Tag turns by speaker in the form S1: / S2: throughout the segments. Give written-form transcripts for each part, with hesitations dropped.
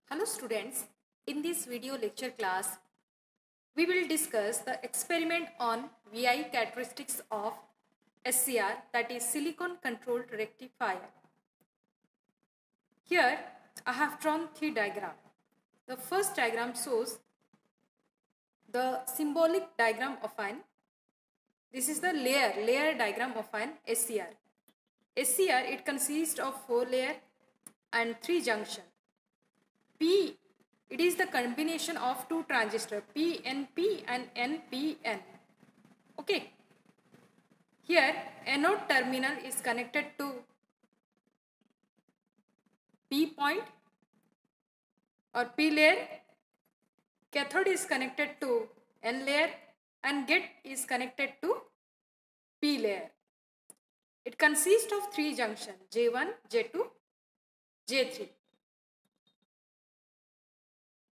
S1: Hello students, in this video lecture class, we will discuss the experiment on VI characteristics of SCR, that is silicon controlled rectifier. Here I have drawn three diagrams. The first diagram shows the symbolic diagram of this is the layer diagram of an SCR. SCR, it consists of 4 layers and 3 junctions. P, it is the combination of 2 transistors, PNP and NPN. Okay. Here anode terminal is connected to P point or P layer, cathode is connected to N layer and gate is connected to P layer. It consists of 3 junctions, J1, J2, J3.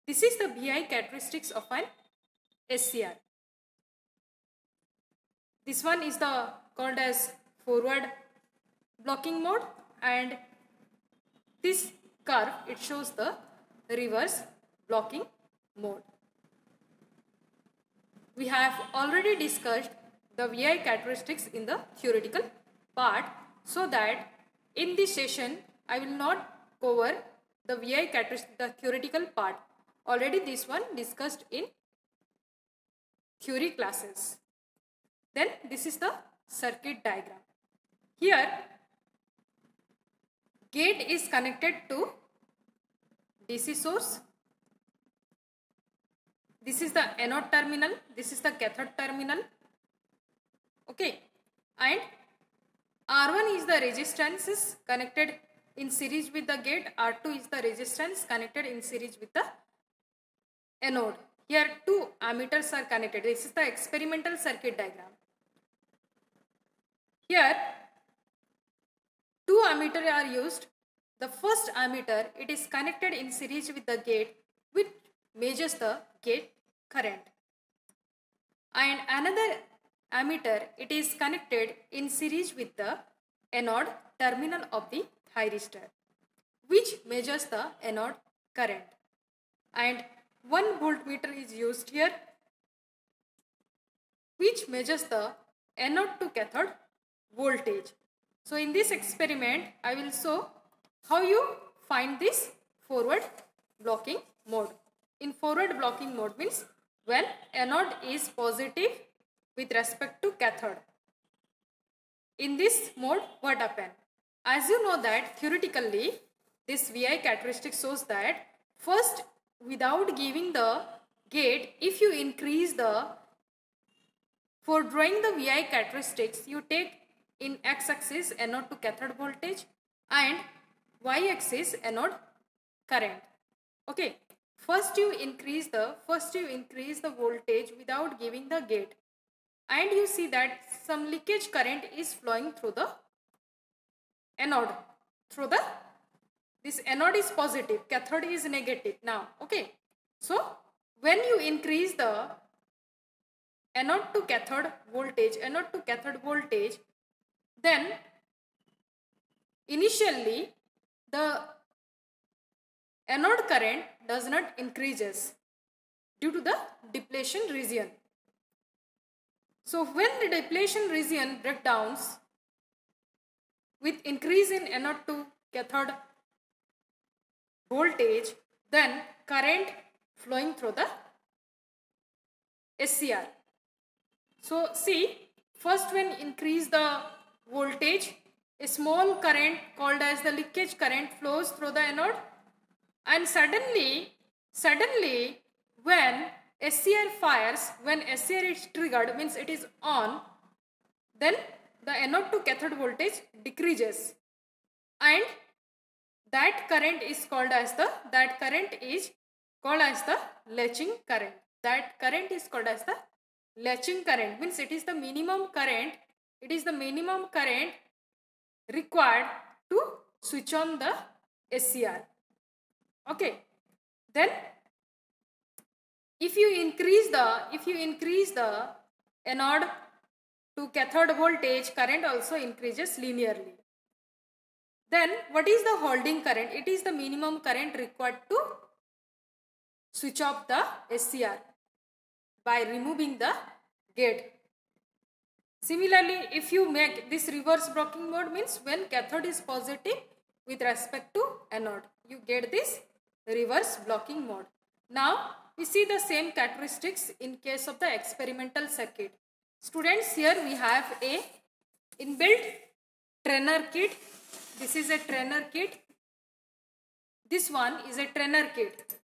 S1: This is the VI characteristics of an SCR. This one is called as forward blocking mode, and this curve, it shows the reverse blocking mode. We have already discussed the VI characteristics in the theoretical part, so that in this session I will not cover the VI characteristics, the theoretical part. Already this one discussed in theory classes. Then this is the circuit diagram. Here gate is connected to DC source. This is the anode terminal, this is the cathode terminal. Okay, and R1 is the resistance connected in series with the gate, R2 is the resistance connected in series with the anode. Here 2 ammeters are connected. This is the experimental circuit diagram. Here 2 ammeters are used. The first ammeter, it is connected in series with the gate, which measures the gate current. And another ammeter, it is connected in series with the anode terminal of the thyristor, which measures the anode current. And 1 voltmeter is used here, which measures the anode to cathode voltage. So in this experiment, I will show how you find this forward blocking mode. In forward blocking mode means when anode is positive with respect to cathode. In this mode, what happens? As you know that theoretically, this VI characteristic shows that first, without giving the gate, if you increase for drawing the VI characteristics, you take in x-axis anode to cathode voltage and y-axis anode current. Okay, first you increase the voltage without giving the gate, and you see that some leakage current is flowing through the anode. This anode is positive, cathode is negative now. Okay, so when you increase the anode to cathode voltage, then initially the anode current does not increases due to the depletion region. So when the depletion region breakdowns with increase in anode to cathode voltage, then current flowing through the SCR. So see, first when increase the voltage, a small current called as the leakage current flows through the anode, and suddenly when SCR fires, when SCR is triggered, means it is on, then the anode to cathode voltage decreases, and that current is called as the latching current. That current is called as the latching current, means it is the minimum current. It is the minimum current required to switch on the SCR. Okay, then if you increase the anode to cathode voltage, current also increases linearly. Then what is the holding current? It is the minimum current required to switch off the SCR by removing the gate. Similarly, if you make this reverse blocking mode, means when cathode is positive with respect to anode, you get this reverse blocking mode. Now we see the same characteristics in case of the experimental circuit. Students, here we have a inbuilt trainer kit. This is a trainer kit. This one is a trainer kit.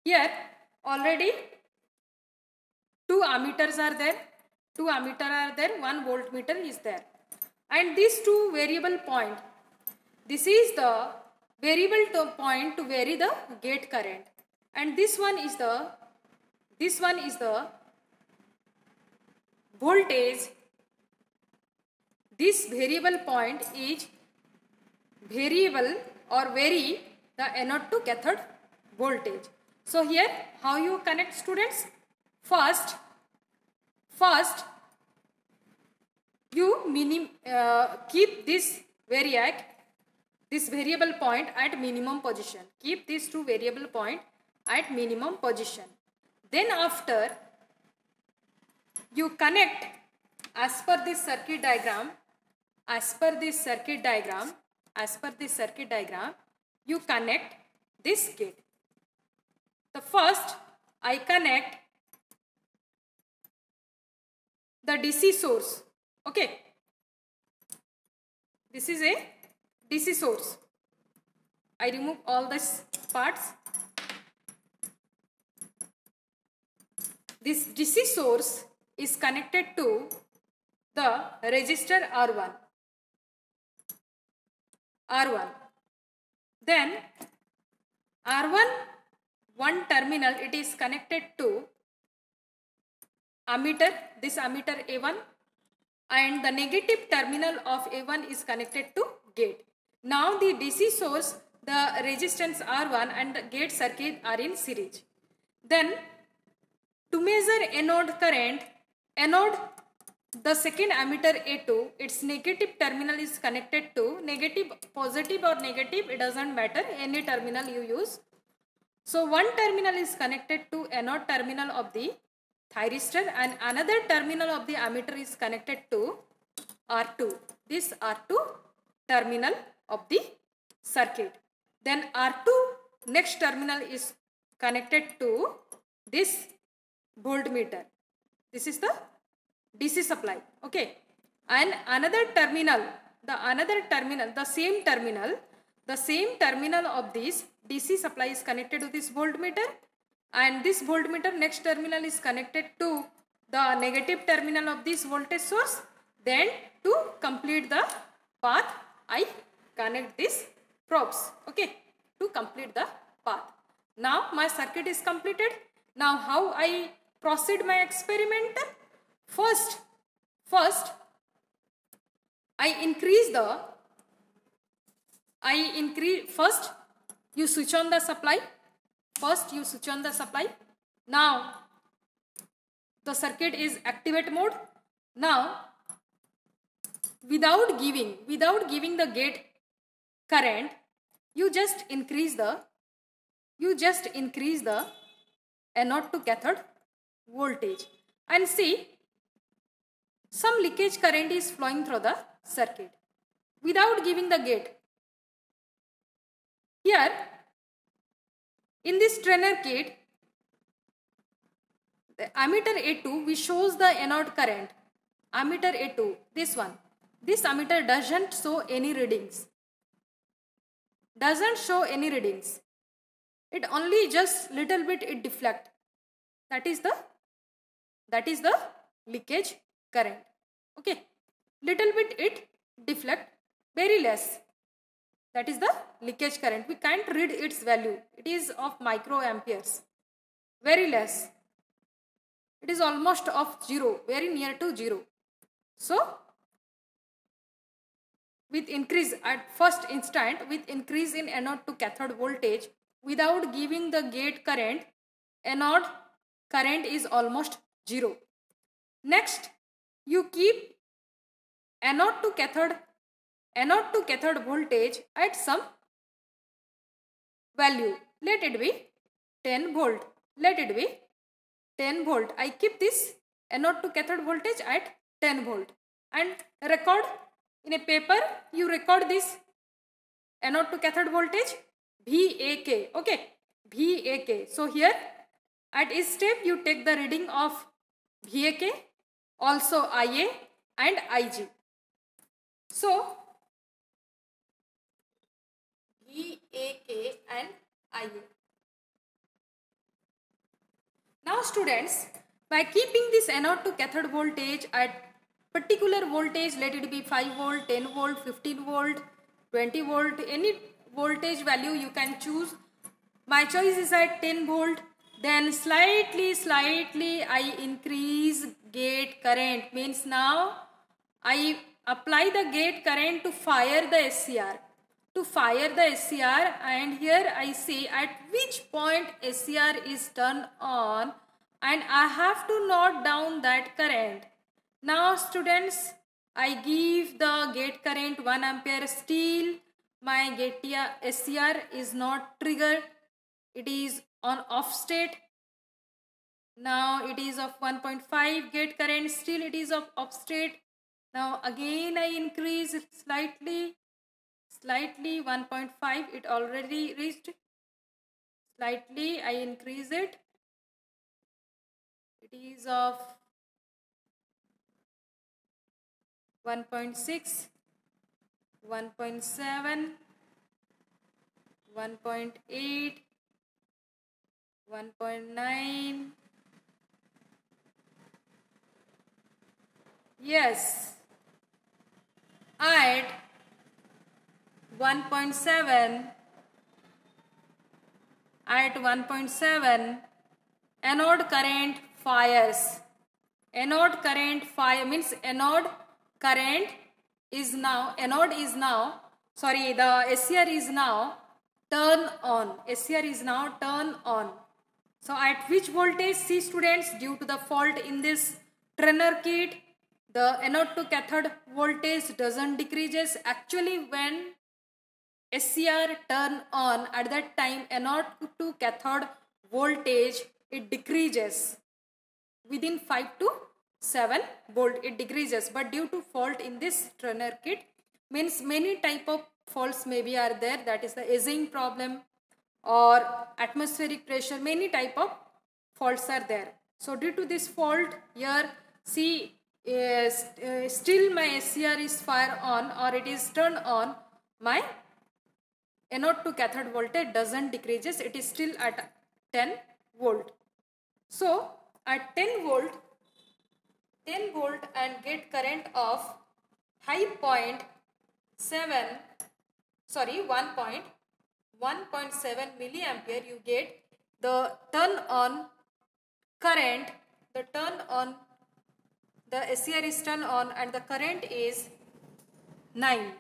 S1: Here already two ammeters are there, 1 voltmeter is there, and these two variable point. This is the variable point to vary the gate current, and this one is the voltage. This variable point is variable or vary the anode to cathode voltage. So here how you connect, students? First you keep this variable point at minimum position. Keep these two variable point at minimum position. Then after you connect as per this circuit diagram, you connect this gate. The first I connect the DC source. Okay, this is a DC source. I remove all these parts. This DC source is connected to the resistor R1. Then R1 one terminal, it is connected to ammeter, this ammeter A1, and the negative terminal of A1 is connected to gate. Now the DC source, the resistance R1 and the gate circuit are in series. Then to measure anode current, the second ammeter A2, its negative terminal is connected to positive or negative, it doesn't matter, any terminal you use. So one terminal is connected to anode terminal of the thyristor and another terminal of the ammeter is connected to R2. This R2 terminal of the circuit. Then R2 next terminal is connected to this voltmeter. This is the DC supply. Okay. And another terminal, the same terminal of this DC supply is connected to this voltmeter, and this voltmeter next terminal is connected to the negative terminal of this voltage source. Then to complete the path, I connect these probes. Okay, to complete the path. Now my circuit is completed. Now how I proceed my experiment? First first you switch on the supply. Now the circuit is activate mode. Now without giving the gate current, you just increase the anode to cathode voltage, and see some leakage current is flowing through the circuit without giving the gate. Here in this trainer kit, the ammeter A2, we shows the anode current. Ammeter A2, this one. This ammeter doesn't show any readings. It only just little bit it deflect. That is the leakage current. Okay, little bit it deflect, very less. That is the leakage current. We can't read its value. It is of microamperes. Very less. It is almost of 0, very near to 0. So with increase at first instant, with increase in anode to cathode voltage, without giving the gate current, anode current is almost 0. Next, you keep anode to cathode anode to cathode voltage at some value. Let it be 10 volt. Let it be 10 volt. I keep this anode to cathode voltage at 10 volt and record in a paper. You record this anode to cathode voltage VAK. Okay, VAK. So here at each step you take the reading of VAK, also IA and IG. So VAK and IA. Now students, by keeping this anode to cathode voltage at particular voltage, let it be 5 volt, 10 volt, 15 volt, 20 volt, any voltage value you can choose. My choice is at 10 volt. Then slightly I increase gate current. Means now I apply the gate current to fire the SCR. To fire the SCR, and here I say at which point SCR is turned on, and I have to note down that current. Now students, I give the gate current 1 ampere. Still my gate SCR is not triggered. It is on off state. Now it is of 1.5 gate current. Still it is of off state. Now again I increase slightly 1.5. It already reached. Slightly I increase it. It is of 1.6, 1.7, 1.8, 1.9. Yes, at 1.7, anode current fires. Anode current fire means anode is now the SCR is now turn on. SCR is now turn on. So at which voltage? See students, due to the fault in this Trener kit, the anode to cathode voltage doesn't decreases. Actually, when SCR turn on, at that time anode to cathode voltage it decreases within 5 to 7 volt. It decreases, but due to fault in this Trener kit, means many type of faults maybe are there. That is the aging problem or atmospheric pressure. Many type of faults are there. So due to this fault here, see still my SCR is fire on or it is turned on. My anode to cathode voltage doesn't decreases. It is still at 10 volt. So at 10 volt and gate current of 1.7 milliampere, you get the turn on current. The SCR is turned on and the current is 9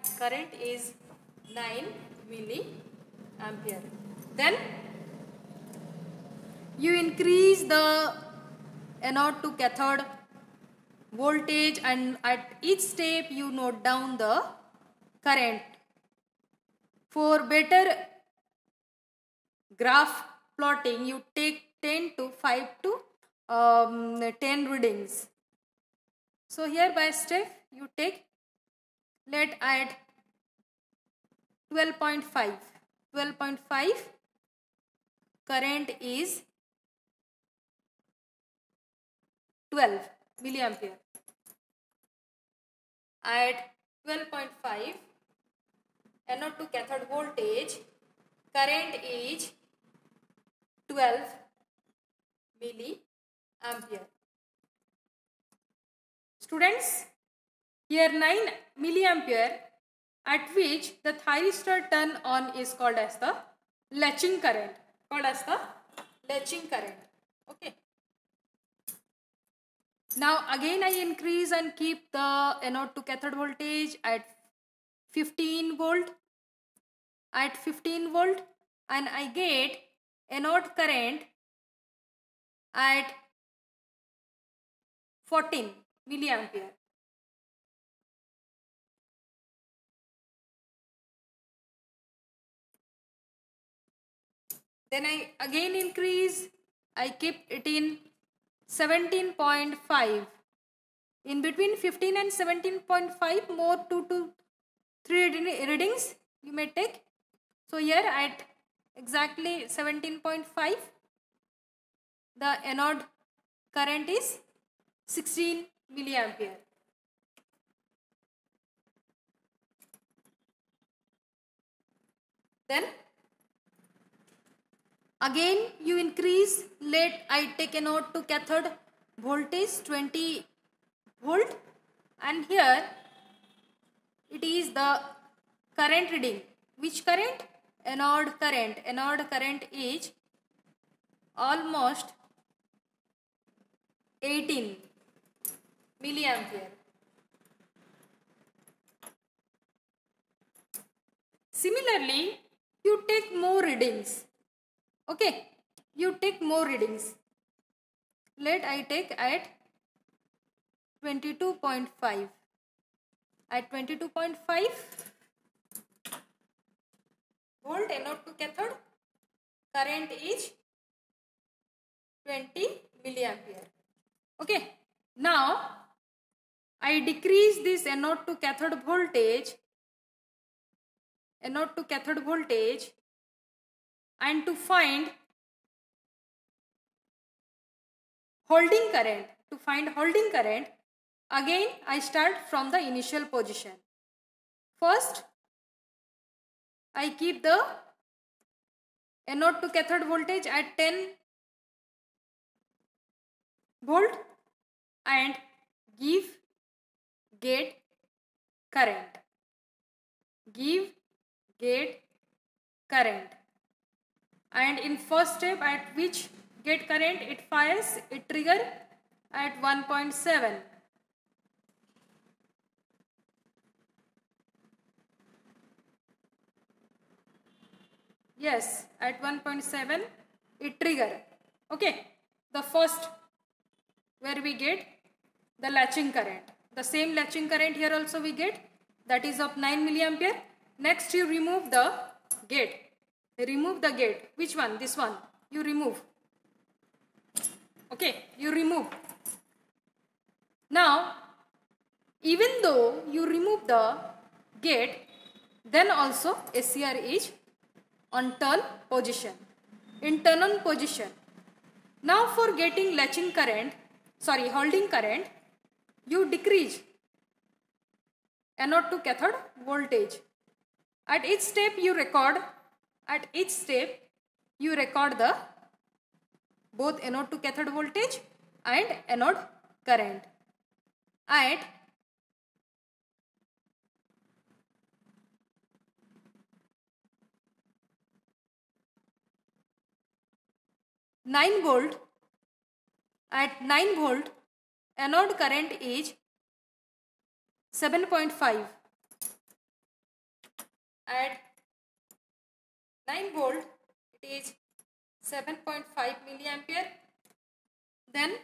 S1: milliampere. Then you increase the anode to cathode voltage, and at each step you note down the current. For better graph plotting, you take 10 to 5 to 10 readings. So here by step you take, let add 12.5. Current is 12 milliampere. At 12.5, anode to cathode voltage, current is 12 milliampere. Students, here 9 milliampere, at which the thyristor turn on is called as the latching current. Okay. Now again I increase and keep the anode to cathode voltage at 15 volt. And I get anode current at 14 milliampere. Then I again increase, I keep it in 17.5. In between 15 and 17.5, more 2 to 3 readings you may take. So here at exactly 17.5, the anode current is 16 milliampere. Then again you increase, let I take anode to cathode voltage 20 volt, and here it is the current reading. Which current? Anode current. Anode current is almost 18 milliampere. Similarly, you take more readings. Okay, you take more readings. Let I take at 22.5. At 22.5 volt anode to cathode, current is 20 milliampere. Okay, now I decrease this anode to cathode voltage, and to find holding current. Again I start from the initial position. First I keep the anode to cathode voltage at 10 volt and give gate current. And in first step, at which gate current it fires, it trigger at 1.7. Yes, at 1.7 it trigger. Okay, the first where we get the latching current. The same latching current here also we get, that is of 9 milliampere. Next you remove the gate. Which one? This one. You remove. Okay, you remove. Now, even though you remove the gate, then also SCR is on turn position. In turn on position. Now for getting holding current, you decrease anode to cathode voltage. At each step you record the both anode to cathode voltage and anode current. At 9 volt, anode current is 7.5. At 9 volt it is 7.5 milliampere. Then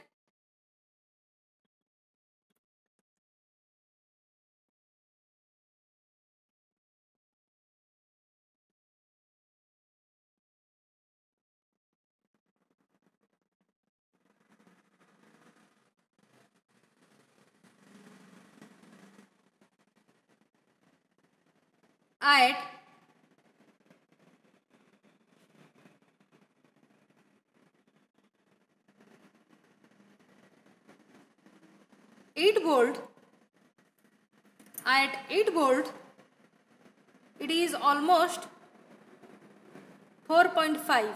S1: at 8 volt, it is almost 4.5.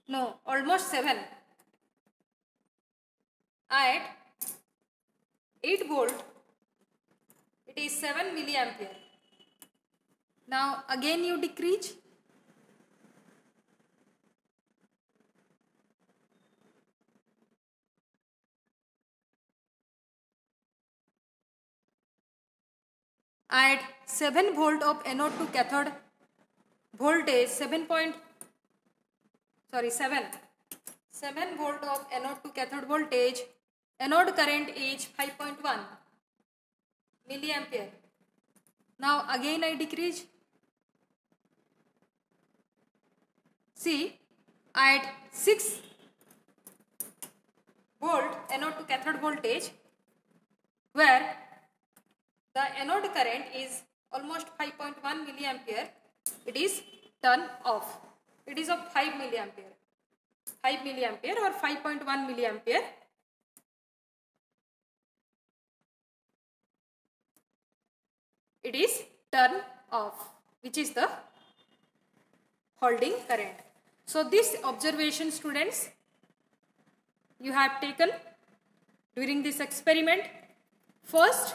S1: No, almost 7. At 8 volt, it is 7 milliampere. Now again you decrease. At 7 volt of anode to cathode voltage, 7 volt of anode to cathode voltage, anode current is 5.1. milliampere. Now again I decrease. See, at 6 volt anode to cathode voltage, where the anode current is almost 5.1 milliampere, it is turned off. It is of 5 milliampere or 5.1 milliampere. It is turned off, which is the holding current. So this observation, students, you have taken during this experiment. First,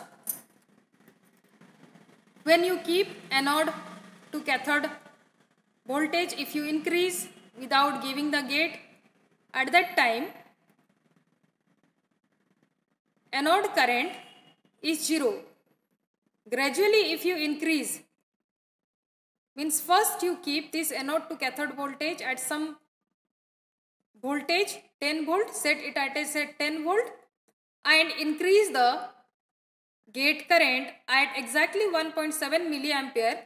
S1: when you keep anode to cathode voltage, if you increase without giving the gate, at that time anode current is 0. Gradually if you increase, means first you keep this anode to cathode voltage at some voltage 10 volt, set it at a set 10 volt, and increase the gate current at exactly 1.7 milliampere.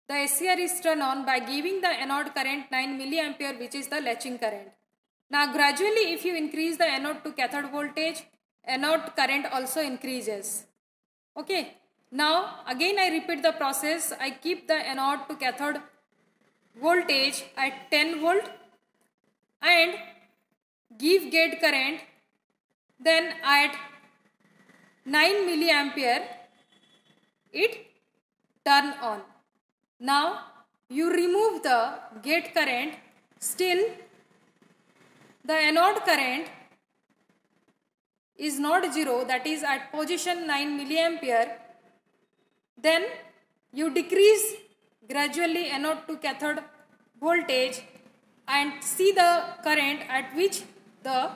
S1: The SCR is turned on by giving the anode current 9 milliampere, which is the latching current. Now gradually if you increase the anode to cathode voltage, anode current also increases. Okay. Now again I repeat the process. I keep the anode to cathode voltage at 10 volt and give gate current, then at 9 milliampere it turn on. Now you remove the gate current, still the anode current is not 0, that is at position 9 milliampere. Then you decrease gradually anode to cathode voltage and see the current at which the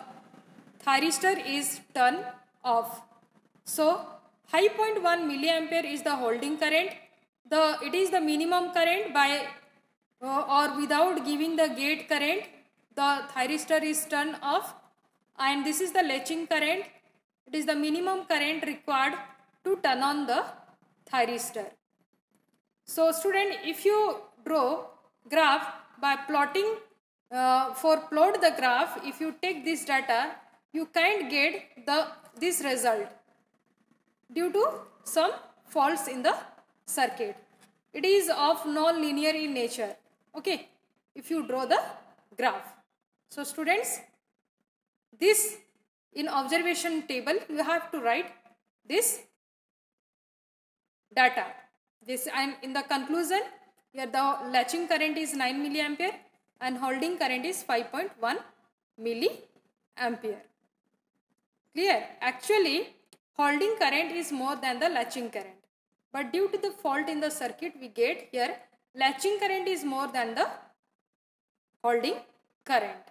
S1: thyristor is turned off. So 5.1 milliampere is the holding current. It is the minimum current by or without giving the gate current, the thyristor is turned off, and this is the latching current. It is the minimum current required to turn on the thyristor. So student, if you draw graph by plotting, plot the graph, if you take this data, you can't get this result due to some faults in the circuit. It is of non-linear in nature. Okay, if you draw the graph. So students, this in observation table you have to write this data. This, and in the conclusion, here the latching current is 9 milliampere and holding current is 5.1 milliampere. Clear? Actually, holding current is more than the latching current. But due to the fault in the circuit, we get here latching current is more than the holding current.